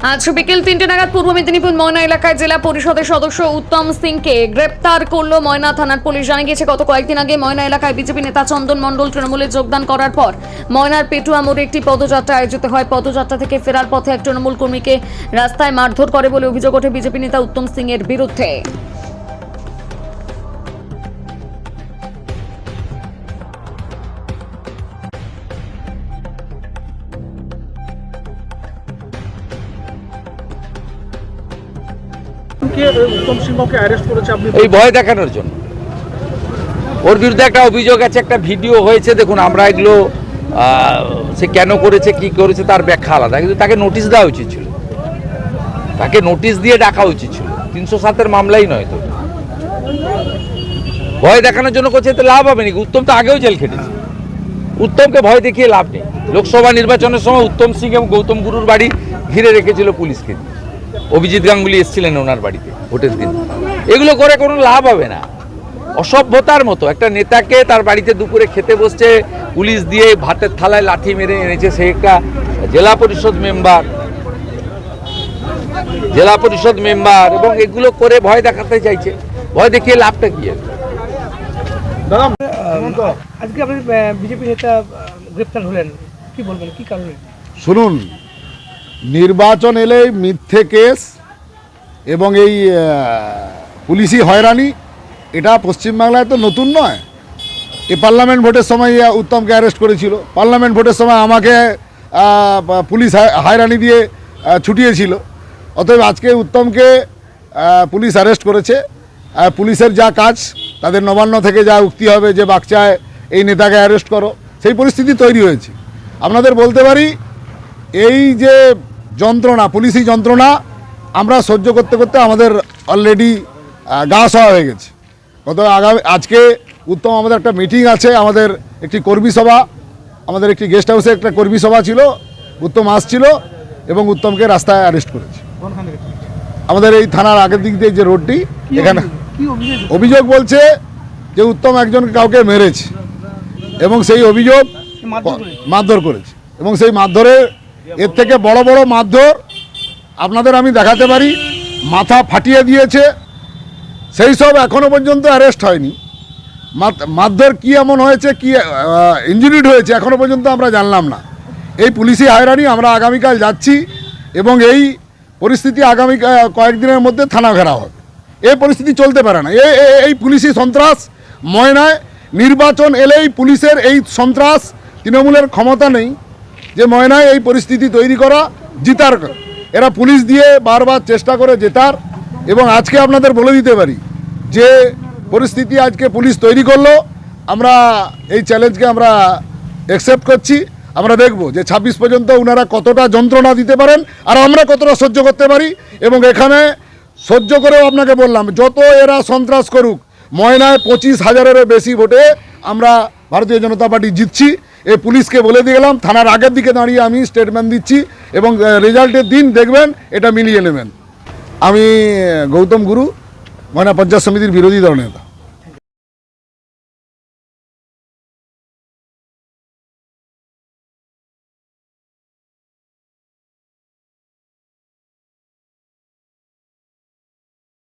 আজ বিকেল 3টে নাগাদ পূর্ব মেদিনীপুর ময়না এলাকায় জেলা পরিষদের সদস্য উত্তম সিংকে গ্রেপ্তার করল ময়না থানার পুলিশ। জানা গিয়েছে গত কয়েকদিন আগে ময়না এলাকায় বিজেপি নেতা চন্দন মণ্ডল তৃণমূলে যোগদান করার পর ময়নার পেটুয়া মোড়ে একটি পদযাত্রা আয়োজিত হয়। পদযাত্রা থেকে ফেরার পথে এক তৃণমূল কর্মীকে রাস্তায় মারধর করে বলে অভিযোগ ওঠে বিজেপি নেতা উত্তম সিং এর বিরুদ্ধে। উত্তম সিংহকে অ্যারেস্ট করেছে আপনি এই ভয় দেখানোর জন্য। ওর বিরুদ্ধে একটা অভিযোগ আছে, একটা ভিডিও হয়েছে। দেখুন, আমরা এগুলো সে কেন করেছে কি করেছে তার ব্যাখ্যা আলাদা, কিন্তু তাকে নোটিশ দেওয়া উচিত ছিল, তাকে নোটিশ দিয়ে ডাকা উচিত ছিল। 307-এর মামলাই নয় তো, ভয় দেখানোর জন্য করছে, তো লাভ হবে নাকি? উত্তম তো আগেও জেল খেটেছে, উত্তমকে ভয় দেখিয়ে লাভ নেই। লোকসভা নির্বাচনের সময় উত্তম সিং এবং গৌতম গুরুর বাড়ি ঘিরে রেখেছিল পুলিশকে, অভিজিৎ গাঙ্গুলি এসেছিলেন ওনার বাড়িতে ভোটের দিন। এগুলো করে কোনো লাভ হবে না, অসভ্যতার মতো। একটা নেতাকে তার বাড়িতে দুপুরে খেতে বসছে, পুলিশ দিয়ে ভাতের থালায় লাঠি মেরে এনেছে। সে একটা জেলা পরিষদ মেম্বার এবং এগুলো করে ভয় দেখাতে চাইছে। ভয় দেখিয়ে লাভটা কি? দাদা আজকে আপনি বিজেপি নেতা গ্রেপ্তার হলেন, কি বলবেন, কি কারণে? শুনুন, নির্বাচন এলেই মিথ্যে কেস এবং এই পুলিশি হয়রানি, এটা পশ্চিমবাংলায় তো নতুন নয়। এই পার্লামেন্ট ভোটের সময় উত্তমকে অ্যারেস্ট করেছিল, পার্লামেন্ট ভোটের সময় আমাকে পুলিশ হয়রানি দিয়ে ছুটিয়েছিল। অতএব আজকে উত্তমকে পুলিশ অ্যারেস্ট করেছে। পুলিশের যা কাজ, তাদের নবান্ন থেকে যা উক্তি হবে যে বাগচায় এই নেতাকে অ্যারেস্ট করো, সেই পরিস্থিতি তৈরি হয়েছে। আপনাদের বলতে পারি, এই যে যন্ত্রণা, পুলিশি যন্ত্রণা আমরা সহ্য করতে করতে আমাদের অলরেডি গা সওয়া হয়ে গেছে। আজকে উত্তম, আমাদের একটা মিটিং আছে, আমাদের একটি কর্মী সভা, আমাদের একটি গেস্ট হাউসে একটা কর্মী সভা ছিল। উত্তম আসছিল এবং উত্তমকে রাস্তায় অ্যারেস্ট করেছে। আমাদের এই থানার আগের দিক দিয়ে যে রোডটি, এখানে অভিযোগ বলছে যে উত্তম একজনকে কাউকে মেরেছে এবং সেই অভিযোগ মারধর করেছে। এবং সেই মারধরের, এর থেকে বড় বড় মারধর আপনাদের আমি দেখাতে পারি। মাথা ফাটিয়ে দিয়েছে, সেই সব এখনও পর্যন্ত অ্যারেস্ট হয়নি। মারধর কি এমন হয়েছে, কি ইনজুরিড হয়েছে, এখনও পর্যন্ত আমরা জানলাম না। এই পুলিশি হয়রানি আমরা আগামীকাল যাচ্ছি এবং এই পরিস্থিতি আগামী কয়েকদিনের মধ্যে থানা ঘেরা হবে। এই পরিস্থিতি চলতে পারে না। এই পুলিশি সন্ত্রাস ময়নায়, নির্বাচন এলেই পুলিশের এই সন্ত্রাস, তৃণমূলের ক্ষমতা নেই যে ময়নায় এই পরিস্থিতি তৈরি করা, জিতার। এরা পুলিশ দিয়ে বারবার চেষ্টা করে জেতার। এবং আজকে আপনাদের বলে দিতে পারি যে পরিস্থিতি আজকে পুলিশ তৈরি করলো, আমরা এই চ্যালেঞ্জকে আমরা অ্যাকসেপ্ট করছি। আমরা দেখব যে 26 পর্যন্ত ওনারা কতটা যন্ত্রণা দিতে পারেন আর আমরা কতটা সহ্য করতে পারি। এবং এখানে সহ্য করেও আপনাকে বললাম, যত এরা সন্ত্রাস করুক, ময়নায় 25,000-এরও বেশি ভোটে আমরা ভারতীয় জনতা পার্টি জিতছি। এই পুলিশকে বলে দিয়ে গেলাম, থানার আগের দিকে দাঁড়িয়ে আমি স্টেটমেন্ট দিচ্ছি এবং রেজাল্টের দিন দেখবেন, এটা মিলিয়ে নেবেন। আমি গৌতম গুরু, ময়না পঞ্চায়েত সমিতির বিরোধী দল নেতা।